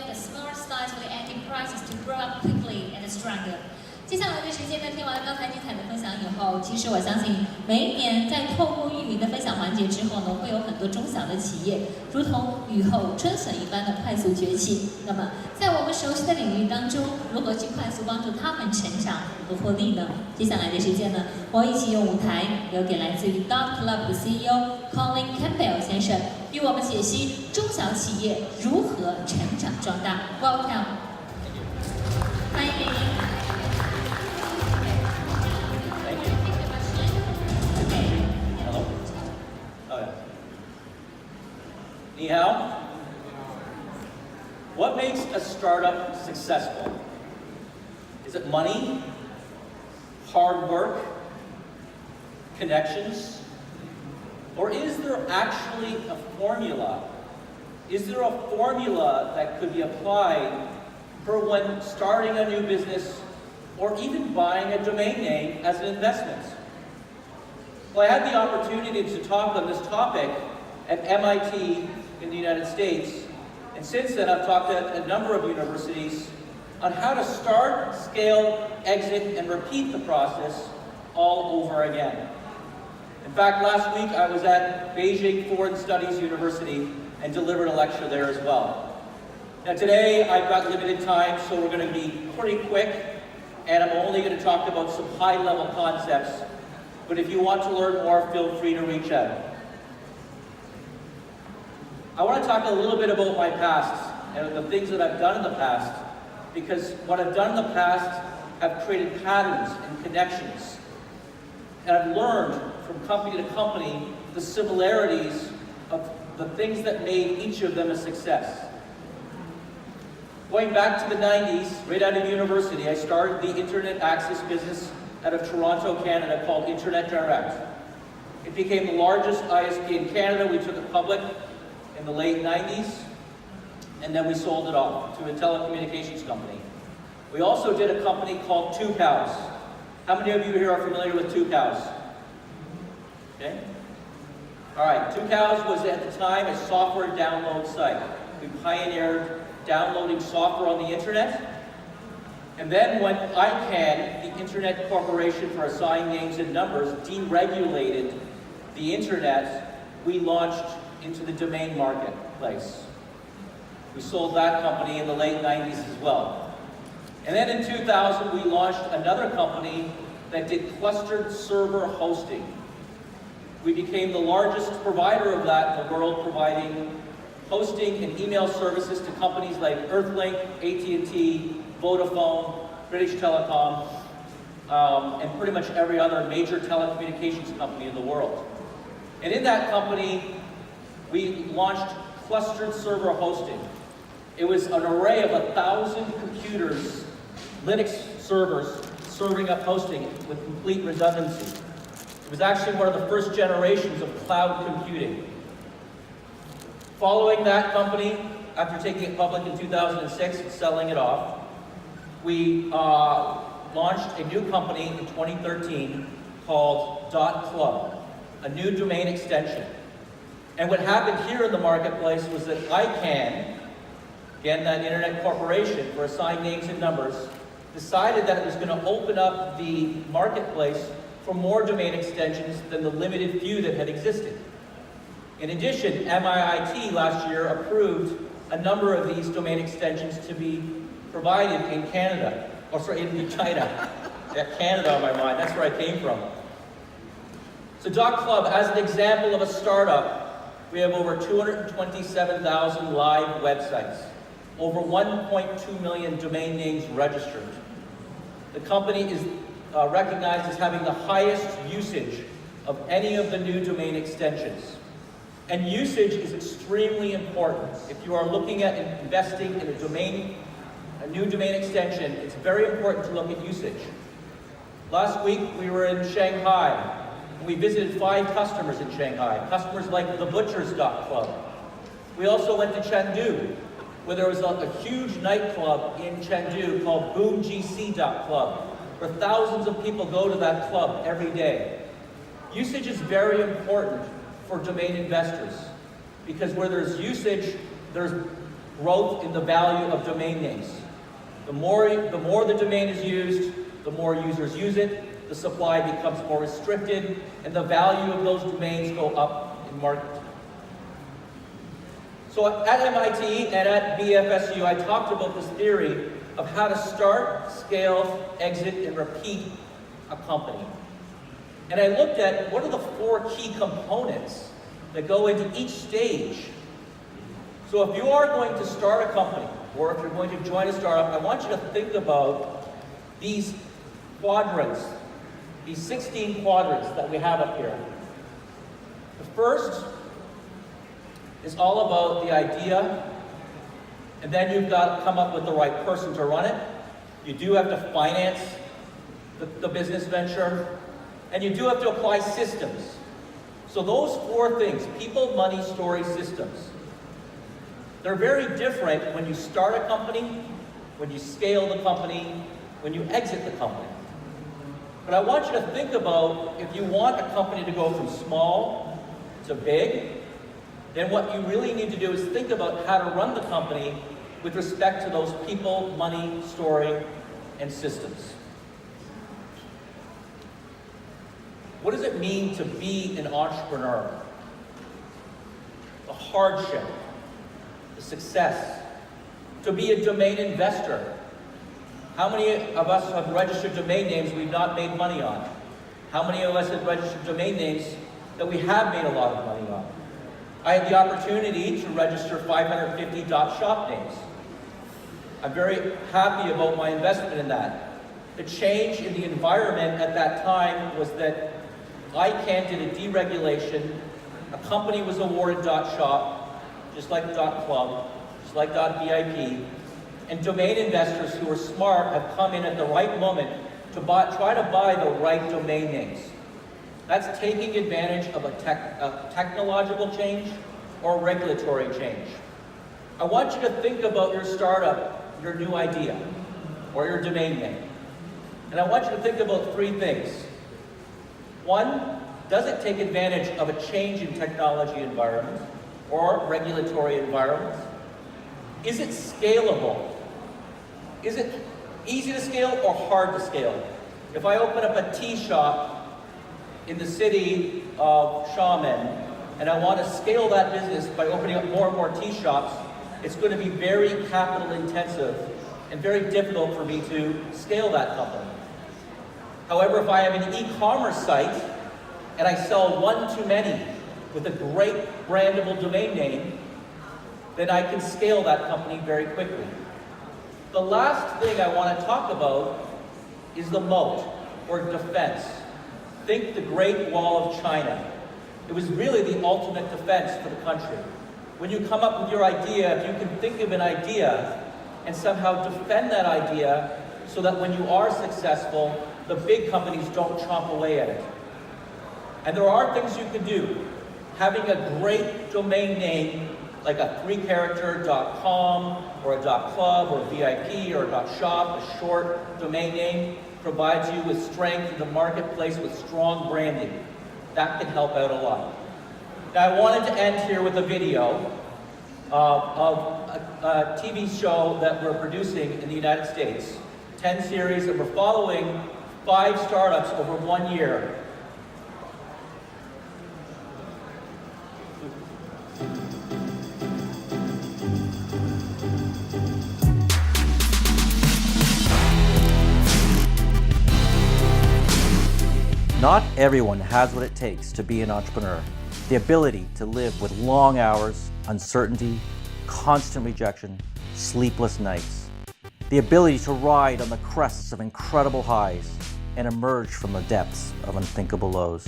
build a smart style for the enterprises to grow up quickly and stronger. 接下来的时间呢，听完了刚才精彩的分享以后，其实我相信每一年在透过域名的分享环节之后呢，会有很多中小的企业如同雨后春笋一般的快速崛起。那么在我们熟悉的领域当中，如何去快速帮助他们成长和获利呢？接下来的时间呢，我一起用舞台留给来自于 Domains Club 的 CEO Colin Campbell 先生，与我们解析中小企业如何成长壮大。Welcome， 欢迎您。Ni hao. What makes a startup successful? Is it money, hard work, connections? Or is there actually a formula? Is there a formula that could be applied for when starting a new business or even buying a domain name as an investment? Well, I had the opportunity to talk on this topic at MIT in the United States, and since then I've talked at a number of universities on how to start, scale, exit, and repeat the process all over again. In fact, last week I was at Beijing Foreign Studies University and delivered a lecture there as well. Now today I've got limited time, so we're going to be pretty quick, and I'm only going to talk about some high-level concepts, but if you want to learn more, feel free to reach out. I want to talk a little bit about my past and the things that I've done in the past, because what I've done in the past have created patterns and connections. And I've learned from company to company the similarities of the things that made each of them a success. Going back to the 90s, right out of university, I started the internet access business out of Toronto, Canada, called Internet Direct. It became the largest ISP in Canada. We took it public in the late 90s, and then we sold it off to a telecommunications company. We also did a company called 2 Cows. How many of you here are familiar with 2 Cows? Okay. All right, 2 Cows was at the time a software download site. We pioneered downloading software on the internet. And then when ICANN, the Internet Corporation for Assigned Names and Numbers, deregulated the internet, we launched into the domain marketplace. We sold that company in the late 90s as well. And then in 2000, we launched another company that did clustered server hosting. We became the largest provider of that in the world, providing hosting and email services to companies like Earthlink, AT&T, Vodafone, British Telecom, and pretty much every other major telecommunications company in the world. And in that company, we launched clustered server hosting. It was an array of 1,000 computers, Linux servers, serving up hosting with complete redundancy. It was actually one of the first generations of cloud computing. Following that company, after taking it public in 2006 and selling it off, we launched a new company in 2013 called .club, a new domain extension. And what happened here in the marketplace was that ICANN, again that Internet Corporation for Assigned Names and Numbers, decided that it was going to open up the marketplace for more domain extensions than the limited few that had existed. In addition, MIT last year approved a number of these domain extensions to be provided in Canada, or sorry, in China. Got Canada on my mind, that's where I came from. So .club, as an example of a startup, we have over 227,000 live websites, over 1.2 million domain names registered. The company is recognized as having the highest usage of any of the new domain extensions. And usage is extremely important. If you are looking at investing in a new domain extension, it's very important to look at usage. Last week, we were in Shanghai. We visited 5 customers in Shanghai, customers like thebutchers.club. We also went to Chengdu, where there was a huge nightclub in Chengdu called boomgc.club, where thousands of people go to that club every day. Usage is very important for domain investors, because where there's usage, there's growth in the value of domain names. The more the domain is used, the more users use it, the supply becomes more restricted, and the value of those domains go up in market. So at MIT and at BFSU, I talked about this theory of how to start, scale, exit, and repeat a company. And I looked at what are the 4 key components that go into each stage. So if you are going to start a company, or if you're going to join a startup, I want you to think about these quadrants, these 16 quadrants that we have up here. The first is all about the idea, and then you've got to come up with the right person to run it. You do have to finance the business venture, and you do have to apply systems. So those 4 things, people, money, story, systems, they're very different when you start a company, when you scale the company, when you exit the company. But I want you to think about if you want a company to go from small to big, then what you really need to do is think about how to run the company with respect to those people, money, story, and systems. What does it mean to be an entrepreneur? The hardship, the success, to be a domain investor. How many of us have registered domain names we've not made money on? How many of us have registered domain names that we have made a lot of money on? I had the opportunity to register 550 .shop names. I'm very happy about my investment in that. The change in the environment at that time was that ICANN did a deregulation. A company was awarded .shop, just like .club, just like .vip. And domain investors who are smart have come in at the right moment to try to buy the right domain names. That's taking advantage of a technological change or regulatory change. I want you to think about your startup, your new idea, or your domain name. And I want you to think about 3 things. 1, does it take advantage of a change in technology environment or regulatory environment? Is it scalable? Is it easy to scale or hard to scale? If I open up a tea shop in the city of Xiamen and I want to scale that business by opening up more and more tea shops, it's going to be very capital intensive and very difficult for me to scale that company. However, if I have an e-commerce site and I sell one to many with a great brandable domain name, then I can scale that company very quickly. The last thing I want to talk about is the moat, or defense. Think the Great Wall of China. It was really the ultimate defense for the country. When you come up with your idea, if you can think of an idea and somehow defend that idea so that when you are successful, the big companies don't chomp away at it. And there are things you can do. Having a great domain name like a 3-character .com or a .club or VIP or a .shop, a short domain name, provides you with strength in the marketplace with strong branding. That can help out a lot. Now I wanted to end here with a video of a TV show that we're producing in the United States, 10 series, and we're following 5 startups over 1 year. Not everyone has what it takes to be an entrepreneur. The ability to live with long hours, uncertainty, constant rejection, sleepless nights. The ability to ride on the crests of incredible highs and emerge from the depths of unthinkable lows.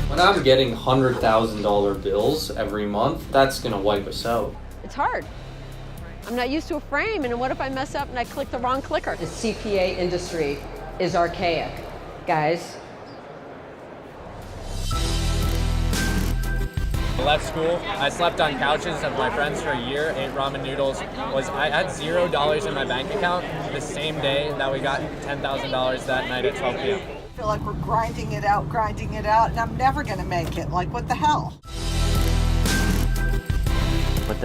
When I'm getting $100,000 bills every month, that's gonna wipe us out. It's hard. I'm not used to a frame, and what if I mess up and I click the wrong clicker? The CPA industry is archaic, guys. I left school, I slept on couches of my friends for a year, ate ramen noodles. I had $0 in my bank account the same day that we got $10,000 that night at 12 p.m. I feel like we're grinding it out, and I'm never gonna make it. Like, what the hell?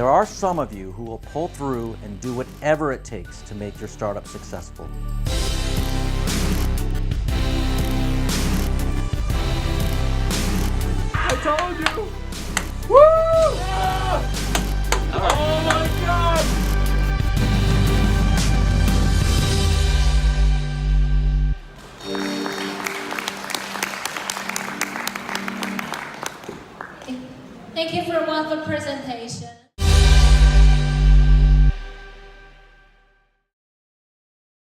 There are some of you who will pull through and do whatever it takes to make your startup successful. I told you! Woo! Ah! Oh my God! Thank you for a wonderful presentation.